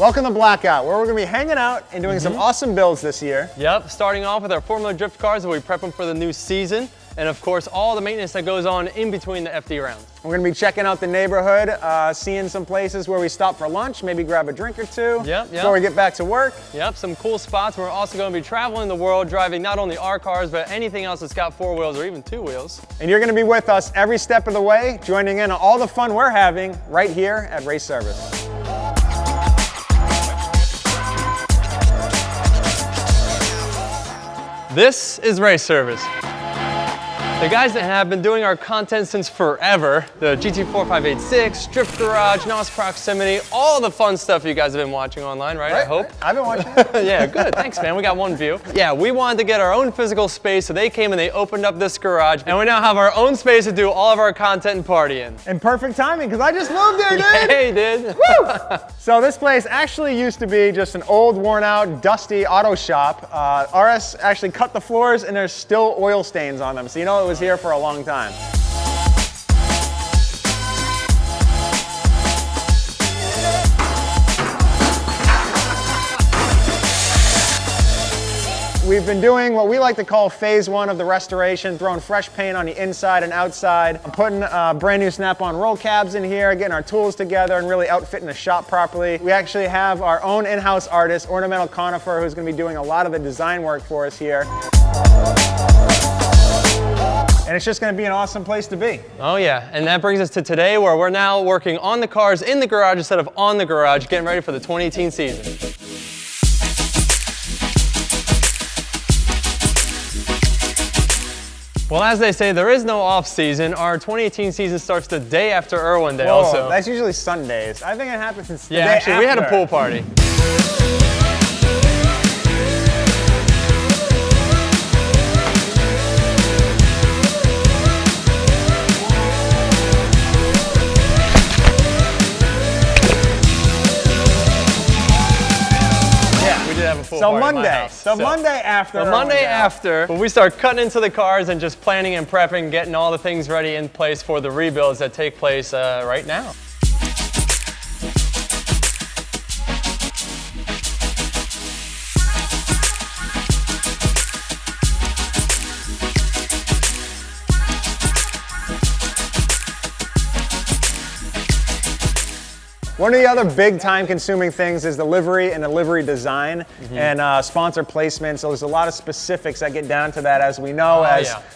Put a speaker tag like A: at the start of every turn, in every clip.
A: Welcome to BlackOut, where we're going to be hanging out and doing some awesome builds this year.
B: Yep, starting off with our Formula Drift cars as we prep them for the new season. And of course, all the maintenance that goes on in between the FD rounds.
A: We're going to be checking out the neighborhood, seeing some places where we stop for lunch, maybe grab a drink or two before we get back to work.
B: Yep, some cool spots. We're also going to be traveling the world, driving not only our cars, but anything else that's got 4 wheels or even 2 wheels.
A: And you're going to be with us every step of the way, joining in on all the fun we're having right here at Race Service.
B: This is Race Service. The guys that have been doing our content since forever, the GT4586, Drift Garage, NOS Proximity, all the fun stuff you guys have been watching online, right? I hope.
A: I've been watching it.
B: Yeah, good. Thanks, man. We got one view. Yeah, we wanted to get our own physical space, so they came and they opened up this garage, and we now have our own space to do all of our content and party in.
A: And perfect timing, because I just moved here, dude.
B: Hey, dude.
A: Woo! So this place actually used to be just an old, worn out, dusty auto shop. RS actually cut the floors, and there's still oil stains on them, so you know it was here for a long time. We've been doing what we like to call phase 1 of the restoration, throwing fresh paint on the inside and outside, putting brand new snap-on roll cabs in here, getting our tools together and really outfitting the shop properly. We actually have our own in-house artist, Ornamental Conifer, who's going to be doing a lot of the design work for us here. And it's just going to be an awesome place to be.
B: Oh yeah, and that brings us to today, where we're now working on the cars in the garage instead of on the garage, getting ready for the 2018 season. Well, as they say, there is no off season. Our 2018 season starts the day after Irwindale.
A: Whoa,
B: so
A: that's usually Sundays. I think it happens since the day
B: actually,
A: after.
B: we had a pool party.
A: So Monday after,
B: when we start cutting into the cars and just planning and prepping, getting all the things ready in place for the rebuilds that take place right now.
A: One of the other big time-consuming things is the livery and the livery design and sponsor placement. So there's a lot of specifics that get down to that, as we know,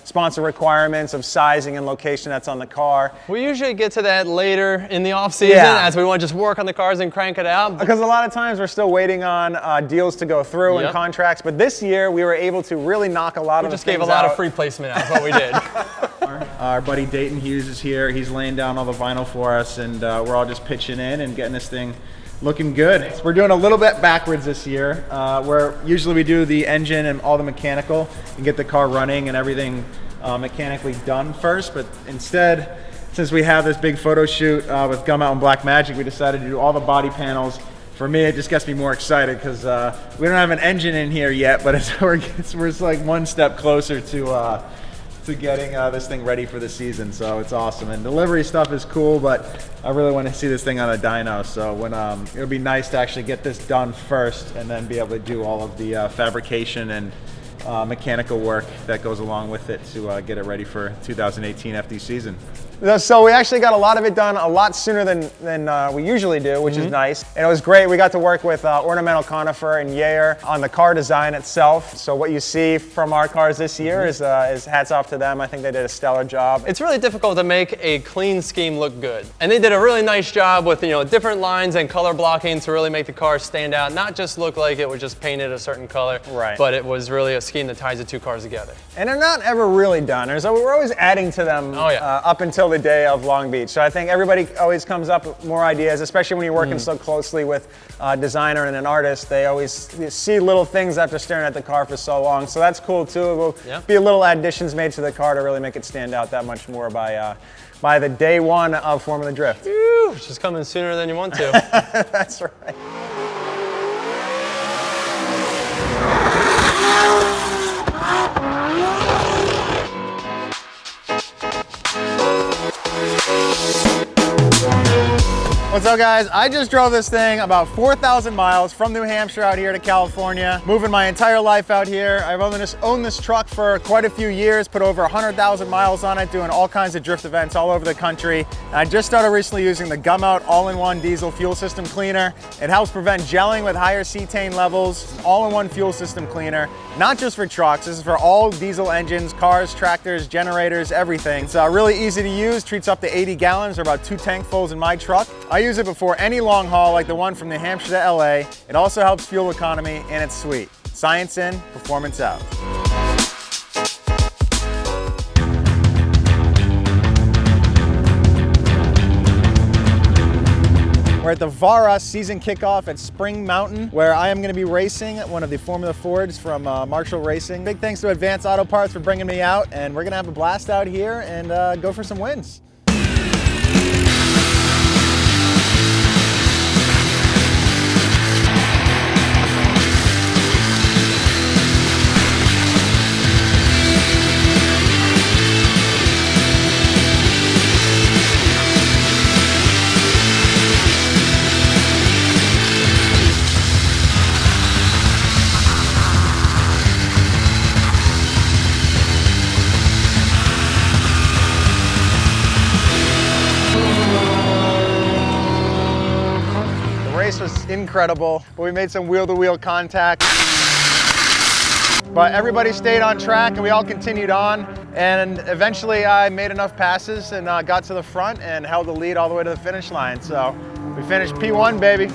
A: sponsor requirements of sizing and location that's on the car.
B: We usually get to that later in the off-season as we want to just work on the cars and crank it out.
A: Because a lot of times we're still waiting on deals to go through and contracts. But this year we were able to really knock a lot of the things out.
B: We just gave a lot of free placement out, is what we did.
C: Our buddy Dayton Hughes is here. He's laying down all the vinyl for us, and we're all just pitching in and getting this thing looking good. So we're doing a little bit backwards this year, where usually we do the engine and all the mechanical and get the car running and everything mechanically done first. But instead, since we have this big photo shoot with Gum Out and Black Magic, we decided to do all the body panels. For me, it just gets me more excited because we don't have an engine in here yet, but we're like one step closer to getting this thing ready for the season, so it's awesome. And delivery stuff is cool, but I really want to see this thing on a dyno, so when it'll be nice to actually get this done first and then be able to do all of the fabrication and mechanical work that goes along with it to get it ready for 2018 FD season.
A: So we actually got a lot of it done a lot sooner than we usually do, which is nice. And it was great. We got to work with Ornamental Conifer and Yair on the car design itself. So what you see from our cars this year is hats off to them. I think they did a stellar job.
B: It's really difficult to make a clean scheme look good. And they did a really nice job with different lines and color blocking to really make the car stand out, not just look like it was just painted a certain color, but it was really a scheme that ties the 2 cars together.
A: And they're not ever really done. We're always adding to them up until the day of Long Beach. So I think everybody always comes up with more ideas, especially when you're working so closely with a designer and an artist. They always see little things after staring at the car for so long. So that's cool too. It will be a little additions made to the car to really make it stand out that much more by the day 1 of Formula Drift.
B: Which is coming sooner than you want to.
A: That's right.
C: What's up, guys? I just drove this thing about 4,000 miles from New Hampshire out here to California, moving my entire life out here. I've owned this truck for quite a few years, put over 100,000 miles on it, doing all kinds of drift events all over the country. And I just started recently using the BlackOut all-in-one diesel fuel system cleaner. It helps prevent gelling with higher cetane levels, all-in-one fuel system cleaner, not just for trucks. This is for all diesel engines, cars, tractors, generators, everything. It's really easy to use, treats up to 80 gallons or about 2 tankfuls in my truck. I use it before any long haul like the one from New Hampshire to LA. It also helps fuel economy and it's sweet. Science in, performance out. We're at the Vara season kickoff at Spring Mountain, where I am going to be racing one of the Formula Fords from Marshall Racing. Big thanks to Advanced Auto Parts for bringing me out, and we're going to have a blast out here and go for some wins. Was incredible, but we made some wheel-to-wheel contact. But everybody stayed on track and we all continued on, and eventually I made enough passes and got to the front and held the lead all the way to the finish line. So we finished P1, baby.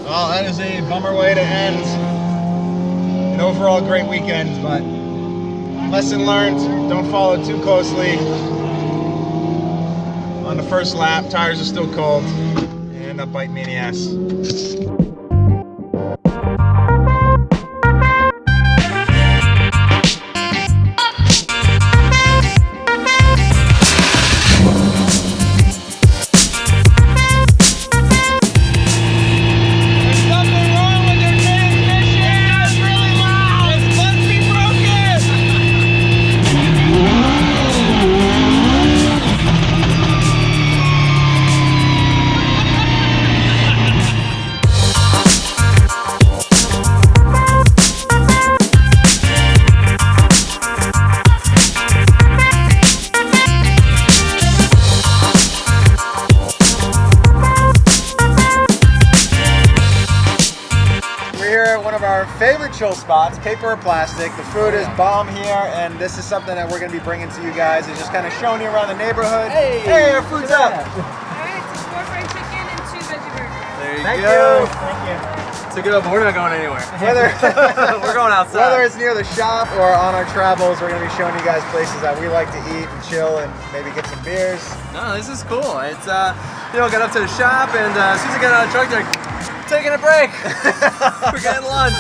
C: Well, that is a bummer way to end an overall great weekend, but lesson learned, don't follow too closely on the first lap. Tires are still cold. You end up biting me in the ass. Favorite chill spots, paper or plastic. The food is bomb here, and this is something that we're going to be bringing to you guys. It's just kind of showing you around the neighborhood. Hey, our food's up.
D: All right, it's 4 fried chicken and 2 veggie burgers.
B: There you
C: Thank
B: go.
C: you. Thank you.
B: Took it up, but we're not going anywhere. We're going outside.
C: Whether it's near the shop or on our travels, we're going to be showing you guys places that we like to eat and chill and maybe get some beers.
B: No, this is cool. It's, got up to the shop, and as soon as I got out of the truck, they're taking a break. We're getting lunch.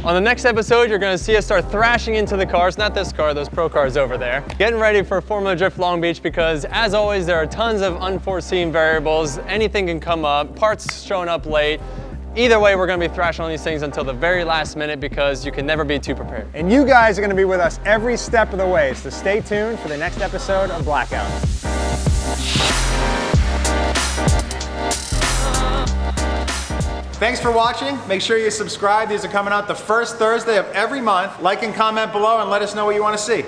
B: On the next episode, you're gonna see us start thrashing into the cars, not this car, those pro cars over there. Getting ready for Formula Drift Long Beach because, as always, there are tons of unforeseen variables. Anything can come up, parts showing up late. Either way, we're going to be thrashing on these things until the very last minute because you can never be too prepared.
A: And you guys are going to be with us every step of the way, so stay tuned for the next episode of BlackOut.
C: Thanks for watching. Make sure you subscribe. These are coming out the first Thursday of every month. Like and comment below and let us know what you want to see.